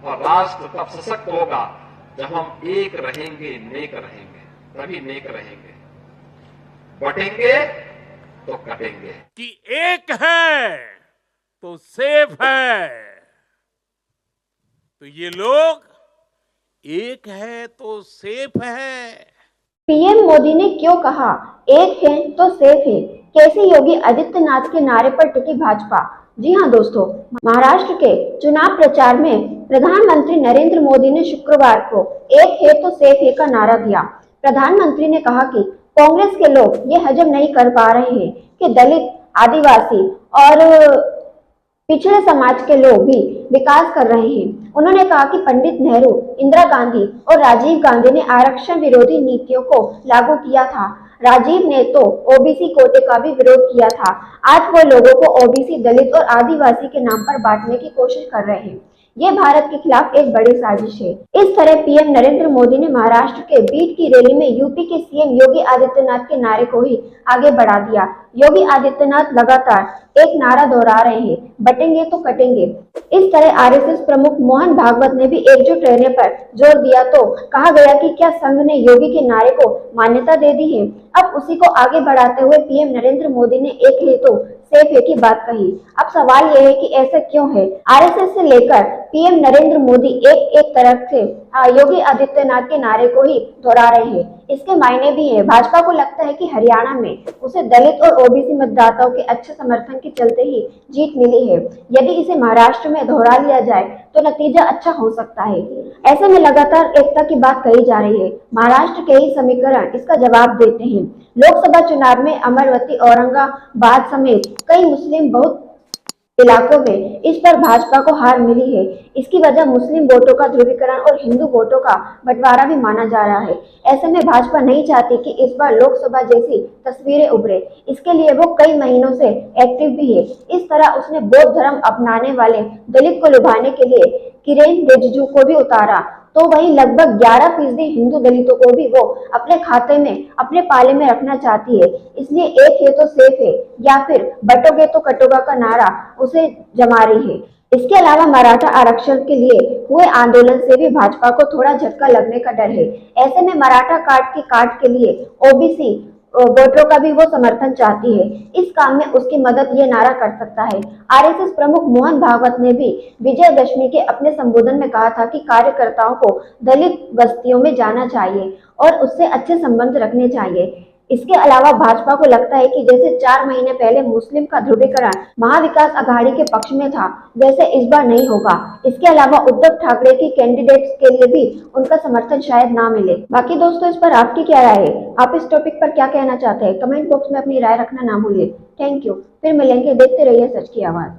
और राष्ट्र तब सशक्त होगा जब हम एक रहेंगे, नेक रहेंगे, तभी नेक रहेंगे। बटेंगे तो कटेंगे। कि एक है तो सेफ है, तो ये लोग एक है तो सेफ है। पीएम मोदी ने क्यों कहा एक है तो सेफ है? कैसे योगी आदित्यनाथ के नारे पर टिकी भाजपा? जी हां दोस्तों, महाराष्ट्र के चुनाव प्रचार में प्रधानमंत्री नरेंद्र मोदी ने शुक्रवार को एक है तो सेफ है का नारा दिया। प्रधानमंत्री ने कहा कि कांग्रेस के लोग ये हजम नहीं कर पा रहे हैं कि दलित, आदिवासी और पिछड़े समाज के लोग भी विकास कर रहे हैं। उन्होंने कहा कि पंडित नेहरू, इंदिरा गांधी और राजीव गांधी ने आरक्षण विरोधी नीतियों को लागू किया था। राजीव ने तो ओबीसी कोटे का भी विरोध किया था। आज वो लोगों को ओबीसी, दलित और आदिवासी के नाम पर बांटने की कोशिश कर रहे हैं। ये भारत के खिलाफ एक बड़ी साजिश है। इस तरह पीएम नरेंद्र मोदी ने महाराष्ट्र के बीड की रैली में यूपी के सीएम योगी आदित्यनाथ के नारे को ही आगे बढ़ा दिया। योगी आदित्यनाथ लगातार एक नारा दोहरा रहे हैं, बटेंगे तो कटेंगे। इस तरह आरएसएस प्रमुख मोहन भागवत ने भी एकजुट रहने पर जोर दिया तो कहा गया कि क्या संघ ने योगी के नारे को मान्यता दे दी है? अब उसी को आगे बढ़ाते हुए पीएम नरेंद्र मोदी ने एक है तो सेफ है की बात कही। अब सवाल यह है कि ऐसा क्यों है? आरएसएस से लेकर पीएम नरेंद्र मोदी एक तरफ से योगी आदित्यनाथ के नारे को ही दोहरा रहे हैं। इसके मायने भी है। भाजपा को लगता है कि हरियाणा में उसे दलित और ओबीसी मतदाताओं के अच्छे समर्थन के चलते ही जीत मिली है। यदि इसे महाराष्ट्र में दोहरा लिया जाए तो नतीजा अच्छा हो सकता है। ऐसे में लगातार एकता की बात कही जा रही है। महाराष्ट्र के ही समीकरण इसका जवाब देते हैं। लोकसभा चुनाव में अमरावती, औरंगाबाद समेत कई मुस्लिम बहुत इलाकों में इस पर भाजपा को हार मिली है। इसकी वजह मुस्लिम वोटों का ध्रुवीकरण और हिंदू वोटों का बंटवारा भी माना जा रहा है। ऐसे में भाजपा नहीं चाहती कि इस बार लोकसभा जैसी तस्वीरें उभरे। इसके लिए वो कई महीनों से एक्टिव भी है। इस तरह उसने बौद्ध धर्म अपनाने वाले दलित को लुभाने के लिए किरेन रिजिजू को भी उतारा, तो वहीं लगभग 11% हिंदू दलितों को भी वो अपने खाते में, अपने पाले में रखना चाहती है। इसलिए एक है तो सेफ है या फिर बटोगे तो कटोगा का नारा उसे जमा रही है। इसके अलावा मराठा आरक्षण के लिए हुए आंदोलन से भी भाजपा को थोड़ा झटका लगने का डर है। ऐसे में मराठा काट के लिए ओबीसी वोटरों का भी वो समर्थन चाहती है। इस काम में उसकी मदद ये नारा कर सकता है। आरएसएस प्रमुख मोहन भागवत ने भी विजयदशमी के अपने संबोधन में कहा था कि कार्यकर्ताओं को दलित बस्तियों में जाना चाहिए और उससे अच्छे संबंध रखने चाहिए। इसके अलावा भाजपा को लगता है कि जैसे 4 महीने पहले मुस्लिम का ध्रुवीकरण महाविकास अघाड़ी के पक्ष में था, वैसे इस बार नहीं होगा। इसके अलावा उद्धव ठाकरे की कैंडिडेट्स के लिए भी उनका समर्थन शायद ना मिले। बाकी दोस्तों, इस पर आपकी क्या राय है? आप इस टॉपिक पर क्या कहना चाहते हैं? कमेंट बॉक्स में अपनी राय रखना ना भूलिए। Thank you. फिर मिलेंगे। देखते रहिए सच की आवाज।